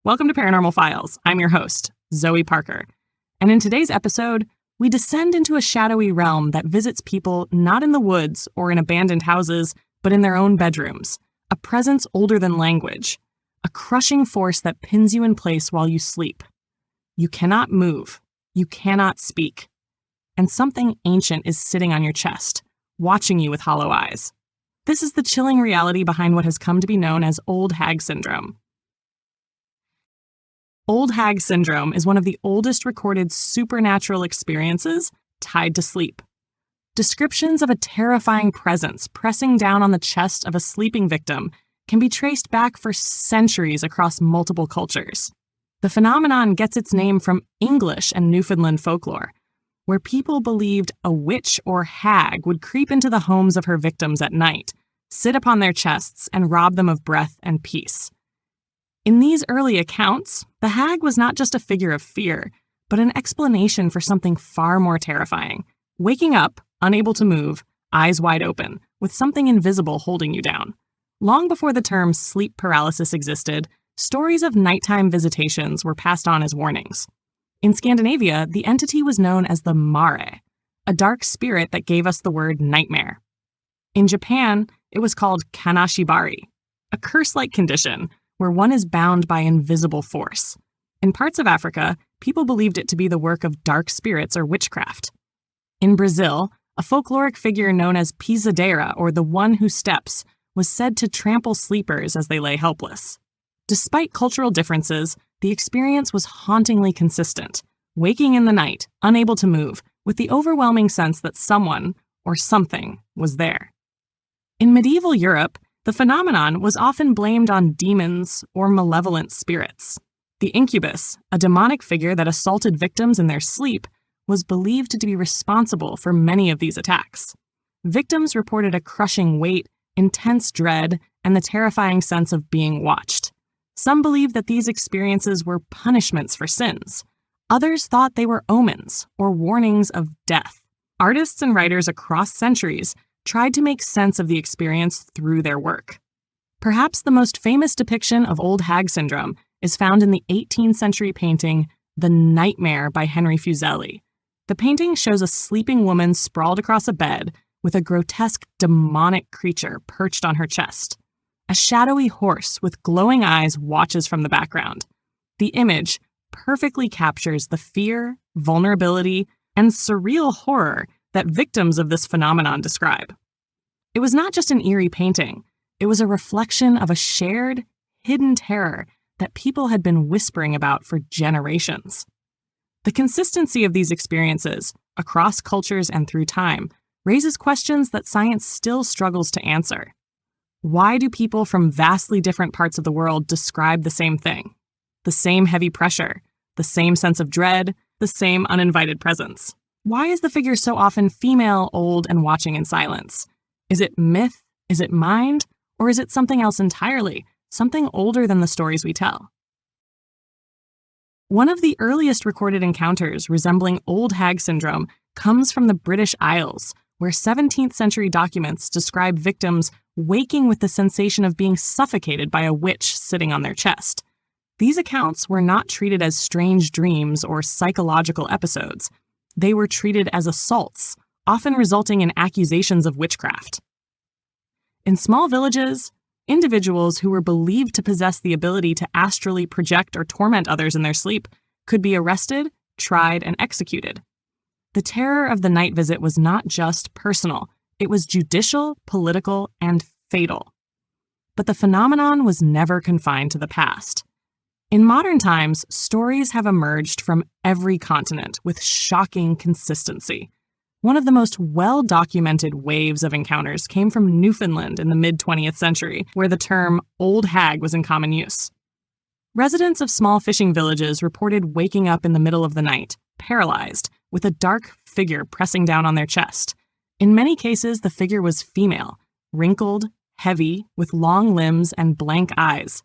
Welcome to Paranormal Files. I'm your host, Zoe Parker. And in today's episode, we descend into a shadowy realm that visits people not in the woods or in abandoned houses, but in their own bedrooms. A presence older than language. A crushing force that pins you in place while you sleep. You cannot move. You cannot speak. And something ancient is sitting on your chest, watching you with hollow eyes. This is the chilling reality behind what has come to be known as Old Hag Syndrome. Old Hag Syndrome is one of the oldest recorded supernatural experiences tied to sleep. Descriptions of a terrifying presence pressing down on the chest of a sleeping victim can be traced back for centuries across multiple cultures. The phenomenon gets its name from English and Newfoundland folklore, where people believed a witch or hag would creep into the homes of her victims at night, sit upon their chests, and rob them of breath and peace. In these early accounts, the hag was not just a figure of fear, but an explanation for something far more terrifying. Waking up, unable to move, eyes wide open, with something invisible holding you down. Long before the term sleep paralysis existed, stories of nighttime visitations were passed on as warnings. In Scandinavia, the entity was known as the mare, a dark spirit that gave us the word nightmare. In Japan, it was called kanashibari, a curse-like condition where one is bound by invisible force. In parts of Africa, people believed it to be the work of dark spirits or witchcraft. In Brazil, a folkloric figure known as pisadeira, or the one who steps, was said to trample sleepers as they lay helpless. Despite cultural differences, the experience was hauntingly consistent, waking in the night, unable to move, with the overwhelming sense that someone, or something, was there. In medieval Europe, the phenomenon was often blamed on demons or malevolent spirits. The incubus, a demonic figure that assaulted victims in their sleep, was believed to be responsible for many of these attacks. Victims reported a crushing weight, intense dread, and the terrifying sense of being watched. Some believed that these experiences were punishments for sins. Others thought they were omens or warnings of death. Artists and writers across centuries tried to make sense of the experience through their work. Perhaps the most famous depiction of Old Hag Syndrome is found in the 18th century painting The Nightmare by Henry Fuseli. The painting shows a sleeping woman sprawled across a bed with a grotesque demonic creature perched on her chest. A shadowy horse with glowing eyes watches from the background. The image perfectly captures the fear, vulnerability, and surreal horror that victims of this phenomenon describe. It was not just an eerie painting, it was a reflection of a shared, hidden terror that people had been whispering about for generations. The consistency of these experiences, across cultures and through time, raises questions that science still struggles to answer. Why do people from vastly different parts of the world describe the same thing? The same heavy pressure, the same sense of dread, the same uninvited presence. Why is the figure so often female, old, and watching in silence? Is it myth? Is it mind? Or is it something else entirely? Something older than the stories we tell? One of the earliest recorded encounters resembling Old Hag Syndrome comes from the British Isles, where 17th century documents describe victims waking with the sensation of being suffocated by a witch sitting on their chest. These accounts were not treated as strange dreams or psychological episodes. They were treated as assaults, often resulting in accusations of witchcraft. In small villages, individuals who were believed to possess the ability to astrally project or torment others in their sleep could be arrested, tried, and executed. The terror of the night visit was not just personal, it was judicial, political, and fatal. But the phenomenon was never confined to the past. In modern times, stories have emerged from every continent with shocking consistency. One of the most well-documented waves of encounters came from Newfoundland in the mid-20th century, where the term old hag was in common use. Residents of small fishing villages reported waking up in the middle of the night, paralyzed, with a dark figure pressing down on their chest. In many cases, the figure was female, wrinkled, heavy, with long limbs and blank eyes.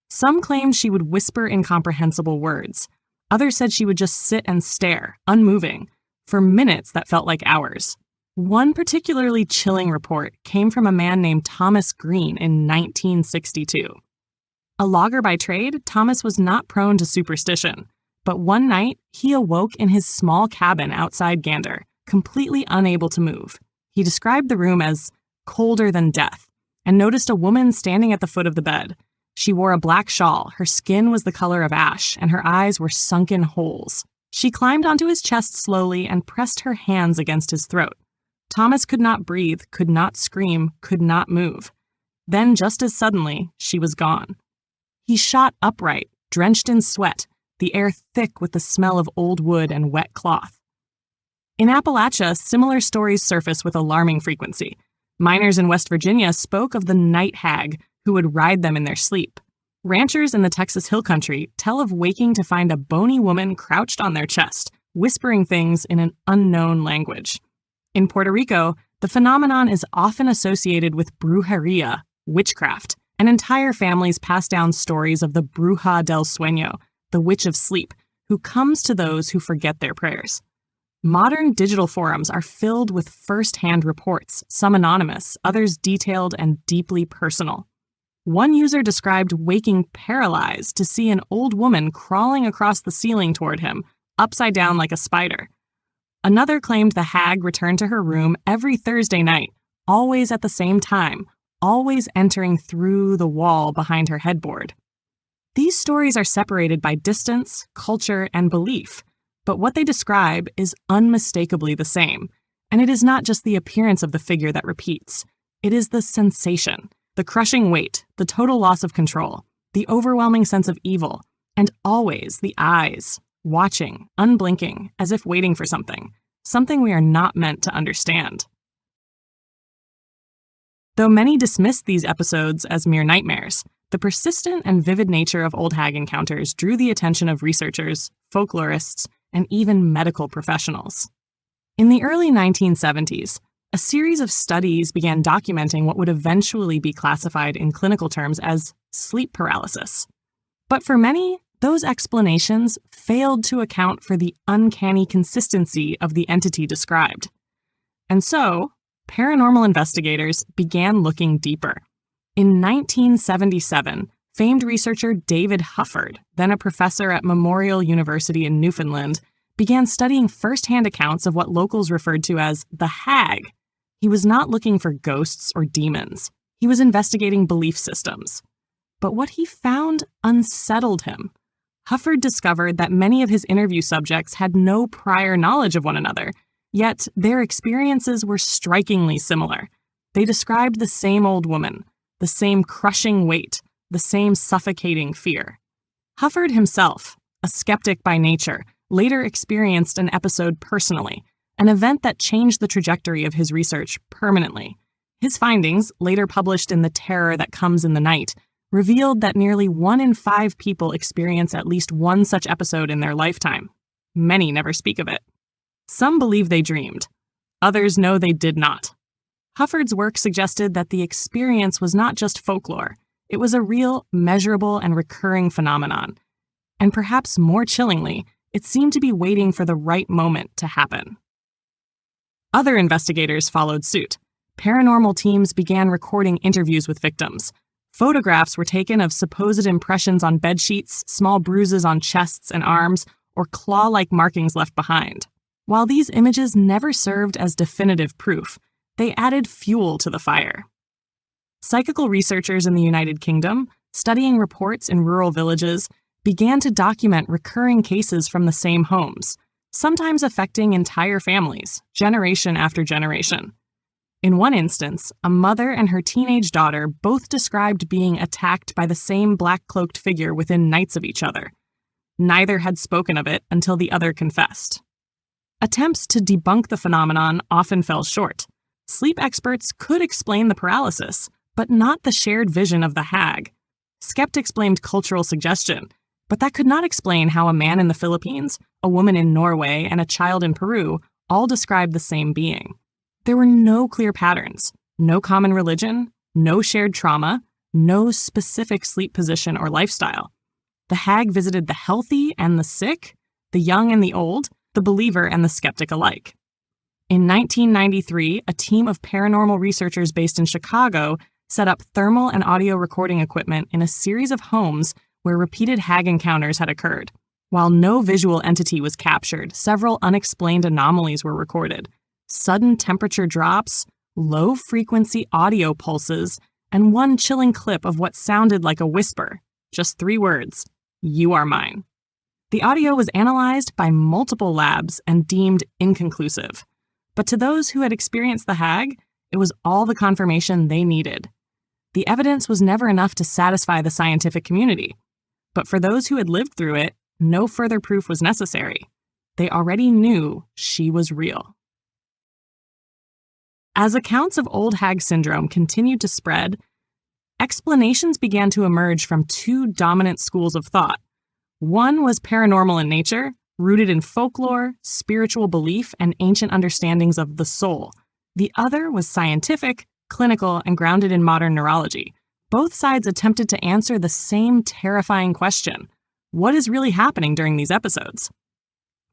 Some claimed she would whisper incomprehensible words. Others said she would just sit and stare, unmoving, for minutes that felt like hours. One particularly chilling report came from a man named Thomas Green in 1962. A logger by trade, Thomas was not prone to superstition. But one night, he awoke in his small cabin outside Gander, completely unable to move. He described the room as colder than death, and noticed a woman standing at the foot of the bed. She wore a black shawl, her skin was the color of ash, and her eyes were sunken holes. She climbed onto his chest slowly and pressed her hands against his throat. Thomas could not breathe, could not scream, could not move. Then, just as suddenly, she was gone. He shot upright, drenched in sweat, the air thick with the smell of old wood and wet cloth. In Appalachia, similar stories surface with alarming frequency. Miners in West Virginia spoke of the night hag who would ride them in their sleep. Ranchers in the Texas Hill Country tell of waking to find a bony woman crouched on their chest, whispering things in an unknown language. In Puerto Rico, the phenomenon is often associated with brujeria, witchcraft, and entire families pass down stories of the bruja del sueño, the witch of sleep, who comes to those who forget their prayers. Modern digital forums are filled with first-hand reports, some anonymous, others detailed and deeply personal. One user described waking paralyzed to see an old woman crawling across the ceiling toward him, upside down like a spider. Another claimed the hag returned to her room every Thursday night, always at the same time, always entering through the wall behind her headboard. These stories are separated by distance, culture, and belief, but what they describe is unmistakably the same, and it is not just the appearance of the figure that repeats. It is the sensation, the crushing weight, the total loss of control, the overwhelming sense of evil, and always the eyes, watching, unblinking, as if waiting for something we are not meant to understand. Though many dismissed these episodes as mere nightmares, the persistent and vivid nature of Old Hag encounters drew the attention of researchers, folklorists, and even medical professionals. In the early 1970s, a series of studies began documenting what would eventually be classified in clinical terms as sleep paralysis. But for many, those explanations failed to account for the uncanny consistency of the entity described. And so, paranormal investigators began looking deeper. In 1977, famed researcher David Hufford, then a professor at Memorial University in Newfoundland, began studying first-hand accounts of what locals referred to as the hag. He was not looking for ghosts or demons. He was investigating belief systems. But what he found unsettled him. Hufford discovered that many of his interview subjects had no prior knowledge of one another, yet their experiences were strikingly similar. They described the same old woman, the same crushing weight, the same suffocating fear. Hufford himself, a skeptic by nature, later experienced an episode personally, an event that changed the trajectory of his research permanently. His findings, later published in The Terror That Comes in the Night, revealed that nearly 1 in 5 people experience at least one such episode in their lifetime. Many never speak of it. Some believe they dreamed. Others know they did not. Hufford's work suggested that the experience was not just folklore. It was a real, measurable, and recurring phenomenon. And perhaps more chillingly, it seemed to be waiting for the right moment to happen. Other investigators followed suit. Paranormal teams began recording interviews with victims. Photographs were taken of supposed impressions on bedsheets, small bruises on chests and arms, or claw-like markings left behind. While these images never served as definitive proof, they added fuel to the fire. Psychical researchers in the United Kingdom, studying reports in rural villages, began to document recurring cases from the same homes, sometimes affecting entire families, generation after generation. In one instance, a mother and her teenage daughter both described being attacked by the same black-cloaked figure within nights of each other. Neither had spoken of it until the other confessed. Attempts to debunk the phenomenon often fell short. Sleep experts could explain the paralysis, but not the shared vision of the hag. Skeptics blamed cultural suggestion, but that could not explain how a man in the Philippines, a woman in Norway, and a child in Peru all described the same being. There were no clear patterns, no common religion, no shared trauma, no specific sleep position or lifestyle. The hag visited the healthy and the sick, the young and the old, the believer and the skeptic alike. In 1993, a team of paranormal researchers based in Chicago set up thermal and audio recording equipment in a series of homes where repeated hag encounters had occurred. While no visual entity was captured, several unexplained anomalies were recorded: sudden temperature drops, low-frequency audio pulses, and one chilling clip of what sounded like a whisper. Just 3 words: "You are mine." The audio was analyzed by multiple labs and deemed inconclusive. But to those who had experienced the hag, it was all the confirmation they needed. The evidence was never enough to satisfy the scientific community. But for those who had lived through it, no further proof was necessary. They already knew she was real. As accounts of Old Hag Syndrome continued to spread, explanations began to emerge from 2 dominant schools of thought. One was paranormal in nature, rooted in folklore, spiritual belief, and ancient understandings of the soul. The other was scientific, clinical, and grounded in modern neurology. Both sides attempted to answer the same terrifying question: what is really happening during these episodes?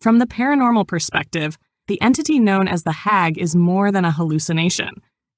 From the paranormal perspective, the entity known as the hag is more than a hallucination.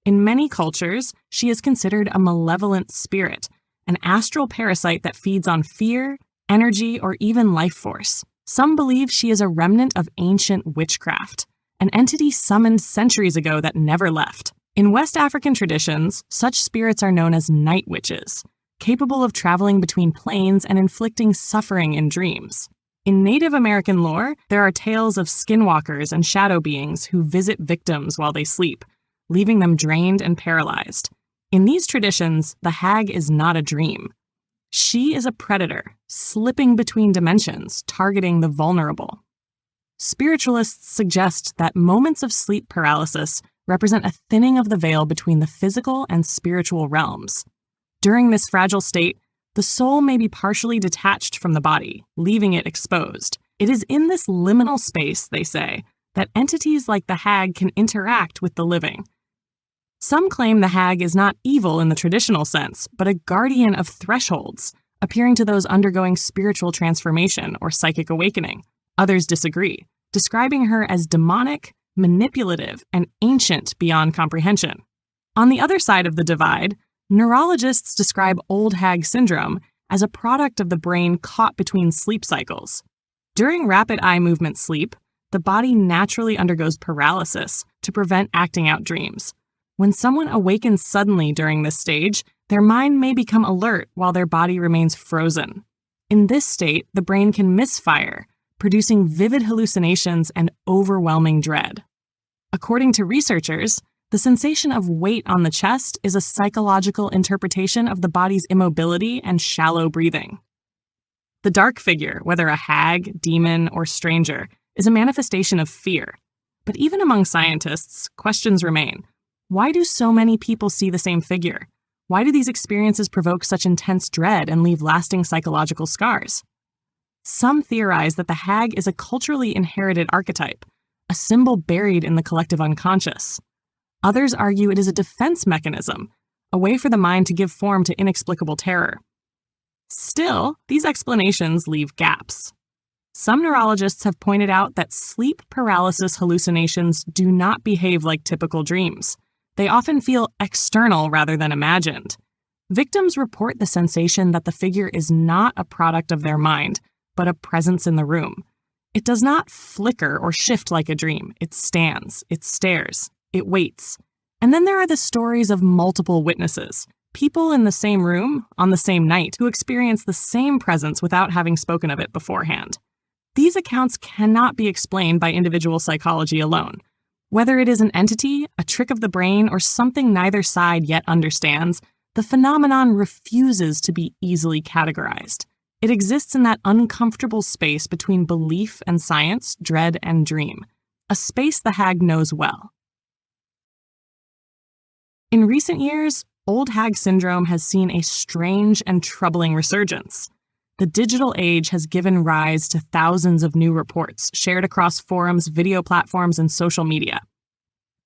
In many cultures, she is considered a malevolent spirit, an astral parasite that feeds on fear, energy, or even life force. Some believe she is a remnant of ancient witchcraft, an entity summoned centuries ago that never left. In West African traditions, such spirits are known as night witches, capable of traveling between planes and inflicting suffering in dreams. In Native American lore, there are tales of skinwalkers and shadow beings who visit victims while they sleep, leaving them drained and paralyzed. In these traditions, the hag is not a dream. She is a predator, slipping between dimensions, targeting the vulnerable. Spiritualists suggest that moments of sleep paralysis represent a thinning of the veil between the physical and spiritual realms. During this fragile state, the soul may be partially detached from the body, leaving it exposed. It is in this liminal space, they say, that entities like the hag can interact with the living. Some claim the hag is not evil in the traditional sense, but a guardian of thresholds, appearing to those undergoing spiritual transformation or psychic awakening. Others disagree, describing her as demonic, manipulative, and ancient beyond comprehension. On the other side of the divide, neurologists describe Old Hag Syndrome as a product of the brain caught between sleep cycles. During rapid eye movement sleep, the body naturally undergoes paralysis to prevent acting out dreams. When someone awakens suddenly during this stage, their mind may become alert while their body remains frozen. In this state, the brain can misfire, producing vivid hallucinations and overwhelming dread. According to researchers, the sensation of weight on the chest is a psychological interpretation of the body's immobility and shallow breathing. The dark figure, whether a hag, demon, or stranger, is a manifestation of fear. But even among scientists, questions remain. Why do so many people see the same figure? Why do these experiences provoke such intense dread and leave lasting psychological scars? Some theorize that the hag is a culturally inherited archetype, a symbol buried in the collective unconscious. Others argue it is a defense mechanism, a way for the mind to give form to inexplicable terror. Still, these explanations leave gaps. Some neurologists have pointed out that sleep paralysis hallucinations do not behave like typical dreams. They often feel external rather than imagined. Victims report the sensation that the figure is not a product of their mind, but a presence in the room. It does not flicker or shift like a dream. It stands, it stares, it waits. And then there are the stories of multiple witnesses, people in the same room on the same night who experience the same presence without having spoken of it beforehand. These accounts cannot be explained by individual psychology alone. Whether it is an entity, a trick of the brain, or something neither side yet understands, the phenomenon refuses to be easily categorized. It exists in that uncomfortable space between belief and science, dread and dream, a space the hag knows well. In recent years, Old Hag Syndrome has seen a strange and troubling resurgence. The digital age has given rise to thousands of new reports shared across forums, video platforms, and social media.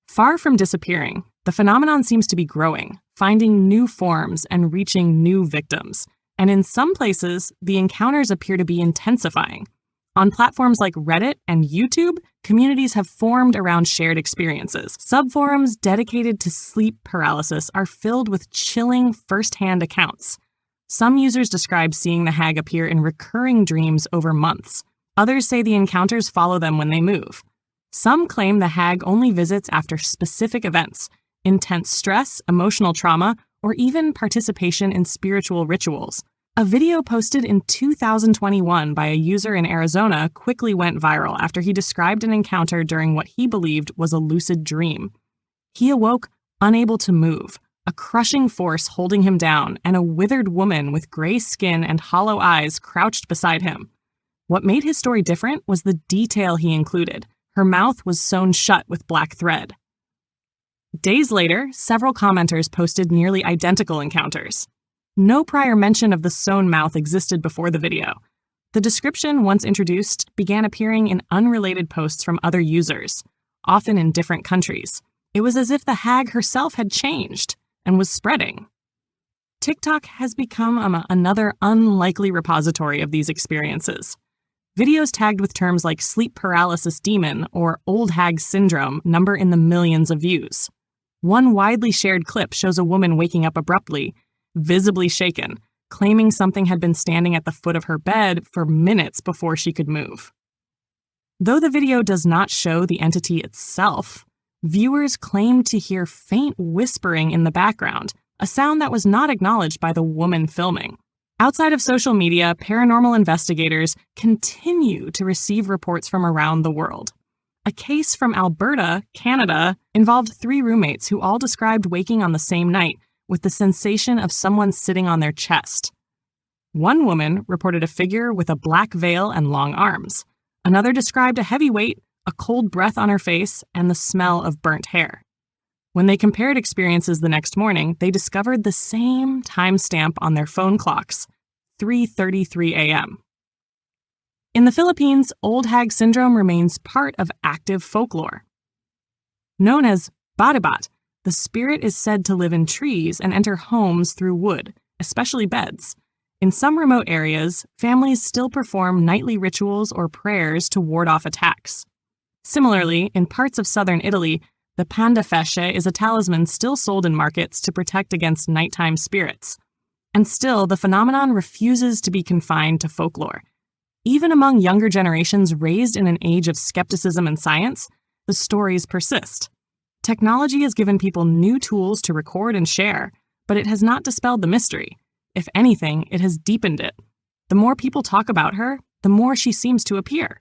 Far from disappearing, the phenomenon seems to be growing, finding new forms and reaching new victims. And in some places, the encounters appear to be intensifying. On platforms like Reddit and YouTube, communities have formed around shared experiences. Subforums dedicated to sleep paralysis are filled with chilling first-hand accounts. Some users describe seeing the hag appear in recurring dreams over months. Others say the encounters follow them when they move. Some claim the hag only visits after specific events, intense stress, emotional trauma, or even participation in spiritual rituals. A video posted in 2021 by a user in Arizona quickly went viral after he described an encounter during what he believed was a lucid dream. He awoke unable to move, a crushing force holding him down, and a withered woman with gray skin and hollow eyes crouched beside him. What made his story different was the detail he included. Her mouth was sewn shut with black thread. Days later, several commenters posted nearly identical encounters. No prior mention of the sewn mouth existed before the video. The description, once introduced, began appearing in unrelated posts from other users, often in different countries. It was as if the hag herself had changed and was spreading. TikTok has become another unlikely repository of these experiences. Videos tagged with terms like sleep paralysis demon or Old Hag Syndrome number in the millions of views. One widely shared clip shows a woman waking up abruptly, visibly shaken, claiming something had been standing at the foot of her bed for minutes before she could move. Though the video does not show the entity itself, viewers claimed to hear faint whispering in the background, a sound that was not acknowledged by the woman filming. Outside of social media, paranormal investigators continue to receive reports from around the world. A case from Alberta, Canada, involved 3 roommates who all described waking on the same night with the sensation of someone sitting on their chest. One woman reported a figure with a black veil and long arms. Another described a heavy weight, a cold breath on her face, and the smell of burnt hair. When they compared experiences the next morning, they discovered the same timestamp on their phone clocks, 3:33 a.m. In the Philippines, Old Hag Syndrome remains part of active folklore. Known as baribat, the spirit is said to live in trees and enter homes through wood, especially beds. In some remote areas, families still perform nightly rituals or prayers to ward off attacks. Similarly, in parts of southern Italy, the pandafesce is a talisman still sold in markets to protect against nighttime spirits. And still, the phenomenon refuses to be confined to folklore. Even among younger generations raised in an age of skepticism and science, the stories persist. Technology has given people new tools to record and share, but it has not dispelled the mystery. If anything, it has deepened it. The more people talk about her, the more she seems to appear.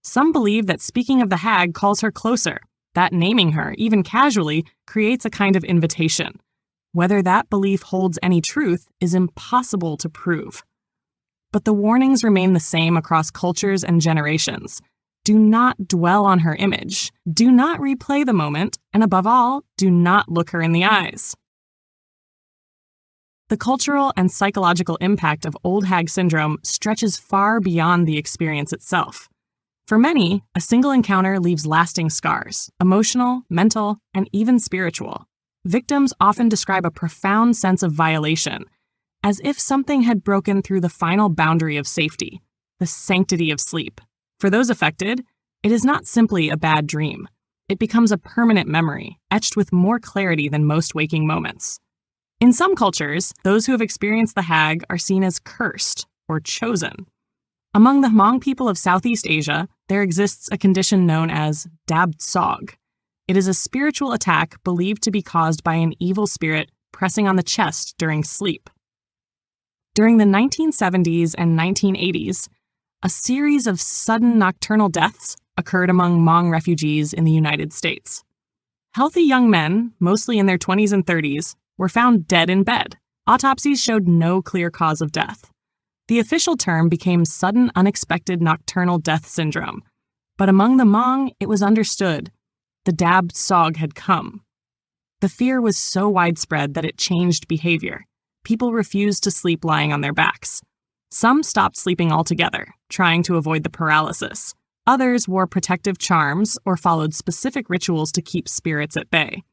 Some believe that speaking of the hag calls her closer, that naming her, even casually, creates a kind of invitation. Whether that belief holds any truth is impossible to prove. But the warnings remain the same across cultures and generations. Do not dwell on her image. Do not replay the moment, and above all, do not look her in the eyes. The cultural and psychological impact of Old Hag Syndrome stretches far beyond the experience itself. For many, a single encounter leaves lasting scars, emotional, mental, and even spiritual. Victims often describe a profound sense of violation, as if something had broken through the final boundary of safety, the sanctity of sleep. For those affected, it is not simply a bad dream. It becomes a permanent memory, etched with more clarity than most waking moments. In some cultures, those who have experienced the hag are seen as cursed or chosen. Among the Hmong people of Southeast Asia, there exists a condition known as dabtsog. It is a spiritual attack believed to be caused by an evil spirit pressing on the chest during sleep. During the 1970s and 1980s, a series of sudden nocturnal deaths occurred among Hmong refugees in the United States. Healthy young men, mostly in their 20s and 30s, were found dead in bed. Autopsies showed no clear cause of death. The official term became sudden unexpected nocturnal death syndrome, but among the Hmong, it was understood. The dabtsog had come. The fear was so widespread that it changed behavior. People refused to sleep lying on their backs. Some stopped sleeping altogether, trying to avoid the paralysis. Others wore protective charms or followed specific rituals to keep spirits at bay.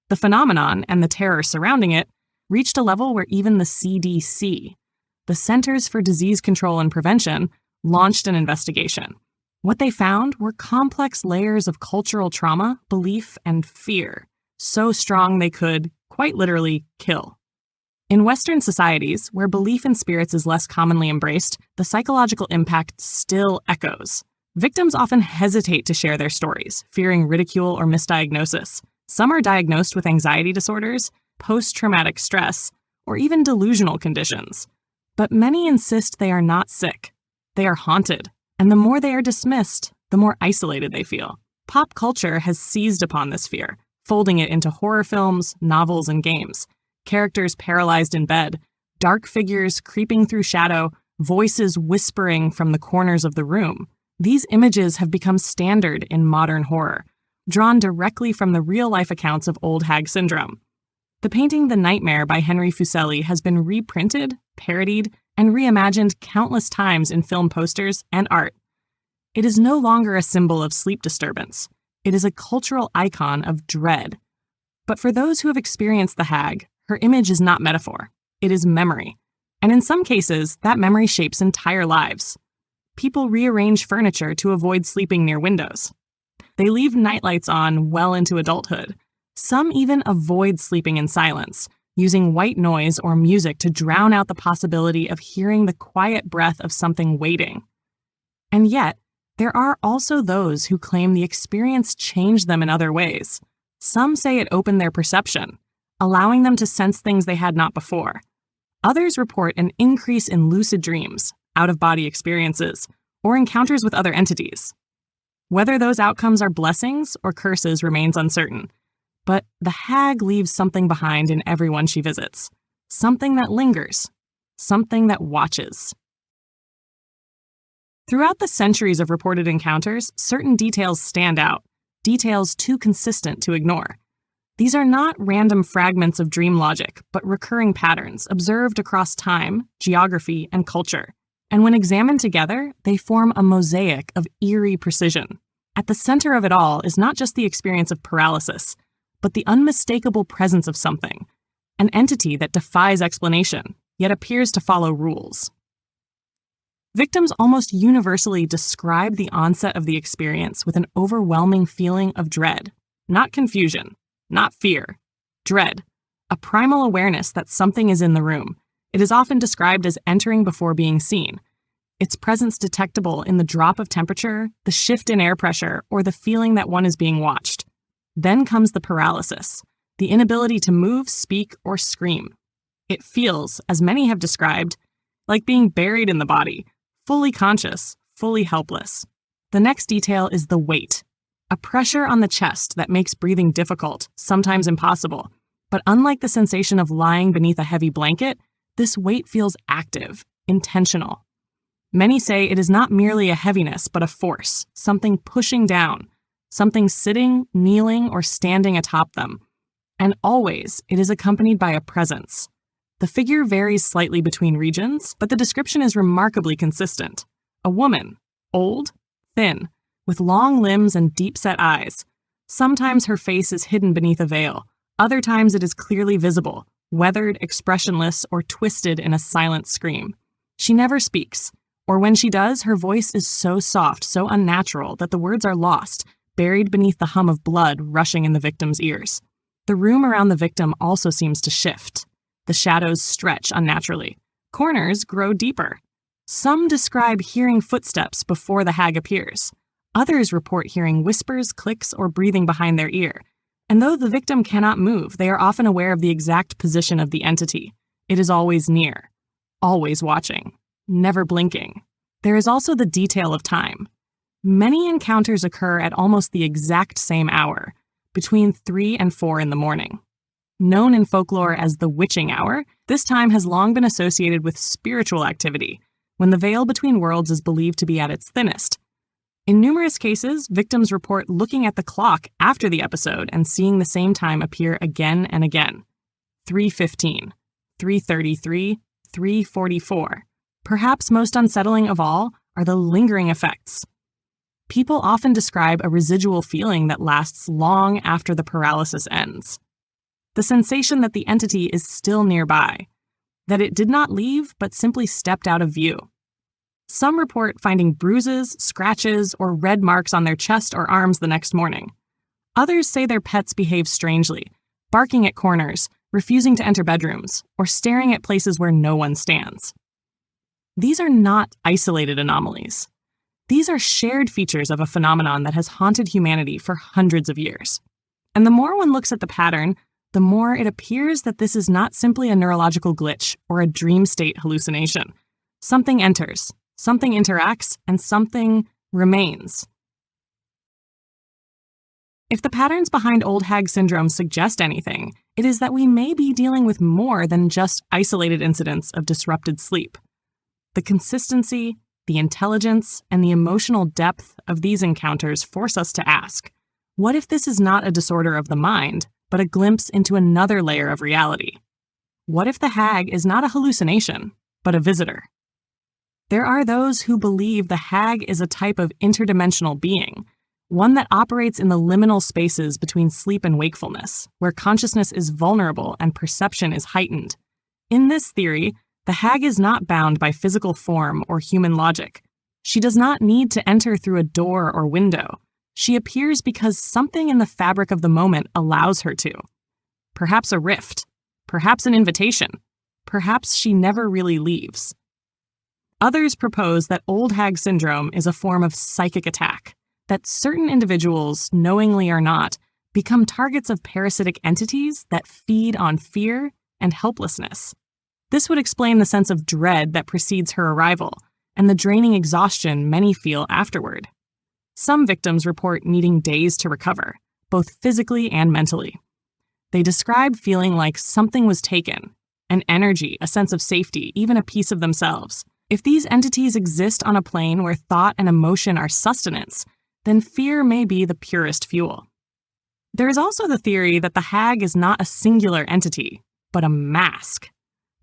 The phenomenon and the terror surrounding it reached a level where even the CDC, the Centers for Disease Control and Prevention, launched an investigation. What they found were complex layers of cultural trauma, belief, and fear, so strong they could, quite literally, kill. In Western societies, where belief in spirits is less commonly embraced, the psychological impact still echoes. Victims often hesitate to share their stories, fearing ridicule or misdiagnosis. Some are diagnosed with anxiety disorders, post-traumatic stress, or even delusional conditions. But many insist they are not sick. They are haunted, and the more they are dismissed, the more isolated they feel. Pop culture has seized upon this fear, folding it into horror films, novels, and games. Characters paralyzed in bed, dark figures creeping through shadow, voices whispering from the corners of the room. These images have become standard in modern horror, drawn directly from the real-life accounts of Old Hag Syndrome. The painting The Nightmare by Henry Fuseli has been reprinted, parodied, and reimagined countless times in film posters and art. It is no longer a symbol of sleep disturbance. It is a cultural icon of dread. But for those who have experienced the hag, her image is not metaphor. It is memory. And in some cases, that memory shapes entire lives. People rearrange furniture to avoid sleeping near windows. They leave nightlights on well into adulthood. Some even avoid sleeping in silence, using white noise or music to drown out the possibility of hearing the quiet breath of something waiting. And yet, there are also those who claim the experience changed them in other ways. Some say it opened their perception, allowing them to sense things they had not before. Others report an increase in lucid dreams, out-of-body experiences, or encounters with other entities. Whether those outcomes are blessings or curses remains uncertain, but the hag leaves something behind in everyone she visits. Something that lingers. Something that watches. Throughout the centuries of reported encounters, certain details stand out, details too consistent to ignore. These are not random fragments of dream logic, but recurring patterns observed across time, geography, and culture. And when examined together, they form a mosaic of eerie precision. At the center of it all is not just the experience of paralysis, but the unmistakable presence of something, an entity that defies explanation, yet appears to follow rules. Victims almost universally describe the onset of the experience with an overwhelming feeling of dread, not confusion, not fear, dread, a primal awareness that something is in the room. It is often described as entering before being seen, its presence detectable in the drop of temperature, the shift in air pressure, or the feeling that one is being watched. Then comes the paralysis, the inability to move, speak, or scream. It feels, as many have described, like being buried in the body, fully conscious, fully helpless. The next detail is the weight, a pressure on the chest that makes breathing difficult, sometimes impossible. But unlike the sensation of lying beneath a heavy blanket, this weight feels active, intentional. Many say it is not merely a heaviness, but a force, something pushing down, something sitting, kneeling, or standing atop them. And always, it is accompanied by a presence. The figure varies slightly between regions, but the description is remarkably consistent. A woman, old, thin, with long limbs and deep-set eyes. Sometimes her face is hidden beneath a veil. Other times it is clearly visible, weathered, expressionless, or twisted in a silent scream. She never speaks, or when she does, her voice is so soft, so unnatural, that the words are lost, buried beneath the hum of blood rushing in the victim's ears. The room around the victim also seems to shift. The shadows stretch unnaturally. Corners grow deeper. Some describe hearing footsteps before the hag appears. Others report hearing whispers, clicks, or breathing behind their ear. And though the victim cannot move, they are often aware of the exact position of the entity. It is always near, always watching, never blinking. There is also the detail of time. Many encounters occur at almost the exact same hour, between 3 and 4 in the morning. Known in folklore as the witching hour, this time has long been associated with spiritual activity, when the veil between worlds is believed to be at its thinnest. In numerous cases, victims report looking at the clock after the episode and seeing the same time appear again and again. 3:15, 3:33, 3:44. Perhaps most unsettling of all are the lingering effects. People often describe a residual feeling that lasts long after the paralysis ends. The sensation that the entity is still nearby, that it did not leave but simply stepped out of view. Some report finding bruises, scratches, or red marks on their chest or arms the next morning. Others say their pets behave strangely, barking at corners, refusing to enter bedrooms, or staring at places where no one stands. These are not isolated anomalies. These are shared features of a phenomenon that has haunted humanity for hundreds of years. And the more one looks at the pattern, the more it appears that this is not simply a neurological glitch or a dream state hallucination. Something enters, something interacts, and something remains. If the patterns behind Old Hag Syndrome suggest anything, it is that we may be dealing with more than just isolated incidents of disrupted sleep. The consistency, the intelligence, and the emotional depth of these encounters force us to ask, what if this is not a disorder of the mind, but a glimpse into another layer of reality? What if the hag is not a hallucination, but a visitor? There are those who believe the hag is a type of interdimensional being, one that operates in the liminal spaces between sleep and wakefulness, where consciousness is vulnerable and perception is heightened. In this theory, the hag is not bound by physical form or human logic. She does not need to enter through a door or window. She appears because something in the fabric of the moment allows her to. Perhaps a rift, perhaps an invitation, perhaps she never really leaves. Others propose that Old Hag Syndrome is a form of psychic attack, that certain individuals, knowingly or not, become targets of parasitic entities that feed on fear and helplessness. This would explain the sense of dread that precedes her arrival and the draining exhaustion many feel afterward. Some victims report needing days to recover, both physically and mentally. They describe feeling like something was taken, an energy, a sense of safety, even a piece of themselves. If these entities exist on a plane where thought and emotion are sustenance, then fear may be the purest fuel. There is also the theory that the hag is not a singular entity, but a mask,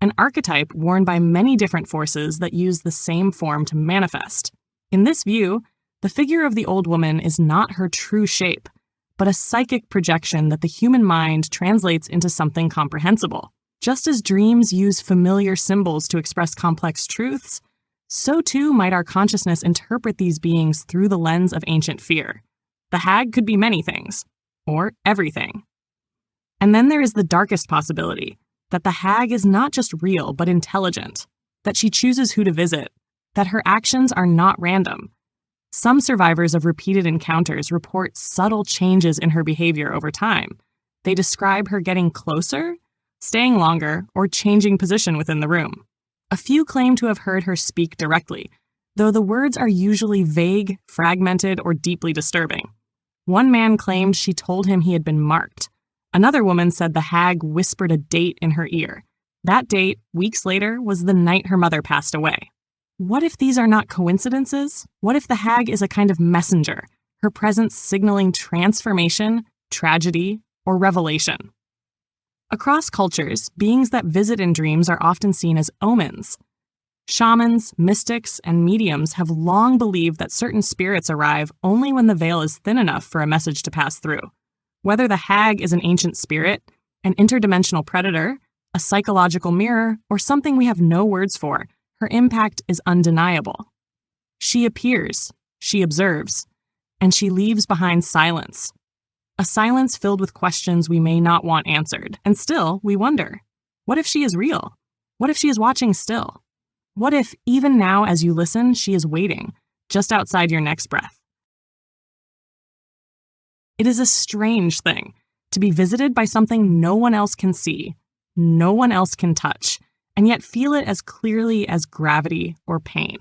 an archetype worn by many different forces that use the same form to manifest. In this view, the figure of the old woman is not her true shape, but a psychic projection that the human mind translates into something comprehensible. Just as dreams use familiar symbols to express complex truths, so too might our consciousness interpret these beings through the lens of ancient fear. The hag could be many things, or everything. And then there is the darkest possibility, that the hag is not just real but intelligent, that she chooses who to visit, that her actions are not random. Some survivors of repeated encounters report subtle changes in her behavior over time. They describe her getting closer, staying longer, or changing position within the room. A few claim to have heard her speak directly, though the words are usually vague, fragmented, or deeply disturbing. One man claimed she told him he had been marked. Another woman said the hag whispered a date in her ear. That date, weeks later, was the night her mother passed away. What if these are not coincidences? What if the hag is a kind of messenger, her presence signaling transformation, tragedy, or revelation? Across cultures, beings that visit in dreams are often seen as omens. Shamans, mystics, and mediums have long believed that certain spirits arrive only when the veil is thin enough for a message to pass through. Whether the hag is an ancient spirit, an interdimensional predator, a psychological mirror, or something we have no words for, her impact is undeniable. She appears, she observes, and she leaves behind silence. A silence filled with questions we may not want answered, and still we wonder, what if she is real? What if she is watching still? What if, even now as you listen, she is waiting, just outside your next breath? It is a strange thing to be visited by something no one else can see, no one else can touch, and yet feel it as clearly as gravity or pain.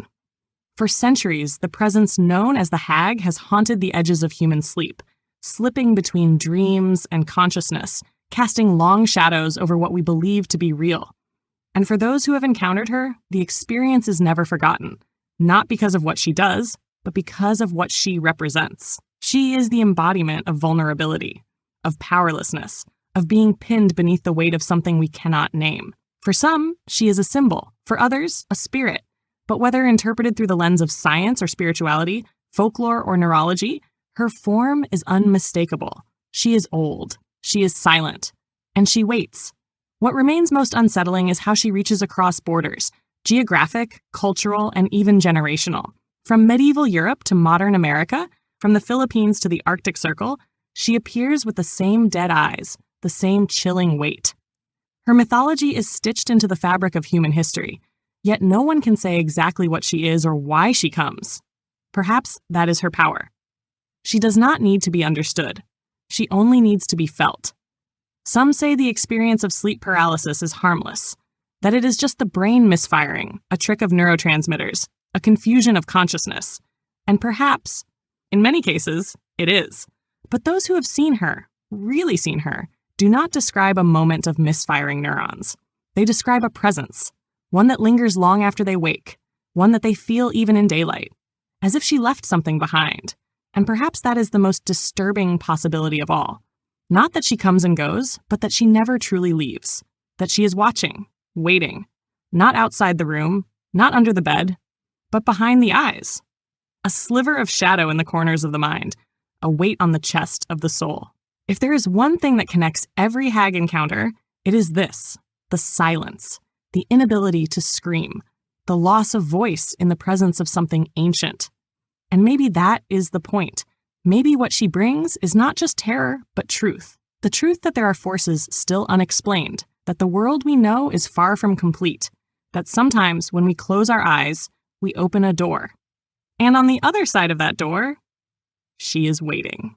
For centuries, the presence known as the hag has haunted the edges of human sleep, slipping between dreams and consciousness, casting long shadows over what we believe to be real. And for those who have encountered her, the experience is never forgotten, not because of what she does, but because of what she represents. She is the embodiment of vulnerability, of powerlessness, of being pinned beneath the weight of something we cannot name. For some, she is a symbol. For others, a spirit. But whether interpreted through the lens of science or spirituality, folklore or neurology, her form is unmistakable. She is old. She is silent. And she waits. What remains most unsettling is how she reaches across borders, Geographic, cultural, and even generational. From medieval Europe to modern America, from the Philippines to the Arctic Circle, she appears with the same dead eyes, the same chilling weight. Her mythology is stitched into the fabric of human history, yet no one can say exactly what she is or why she comes. Perhaps that is her power. She does not need to be understood. She only needs to be felt. Some say the experience of sleep paralysis is harmless, that it is just the brain misfiring, a trick of neurotransmitters, a confusion of consciousness. And perhaps, in many cases, it is. But those who have seen her, really seen her, do not describe a moment of misfiring neurons. They describe a presence, one that lingers long after they wake, one that they feel even in daylight, as if she left something behind. And perhaps that is the most disturbing possibility of all. Not that she comes and goes, but that she never truly leaves. That she is watching, waiting, not outside the room, not under the bed, but behind the eyes. A sliver of shadow in the corners of the mind, a weight on the chest of the soul. If there is one thing that connects every hag encounter, it is this: the silence, the inability to scream, the loss of voice in the presence of something ancient. And maybe that is the point. Maybe what she brings is not just terror, but truth. The truth that there are forces still unexplained, that the world we know is far from complete, that sometimes when we close our eyes, we open a door. And on the other side of that door, she is waiting.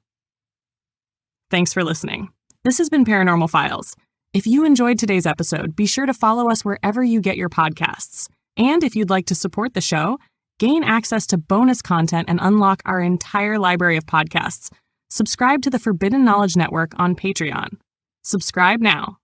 Thanks for listening. This has been Paranormal Files. If you enjoyed today's episode, be sure to follow us wherever you get your podcasts. And if you'd like to support the show, gain access to bonus content and unlock our entire library of podcasts, subscribe to the Forbidden Knowledge Network on Patreon. Subscribe now.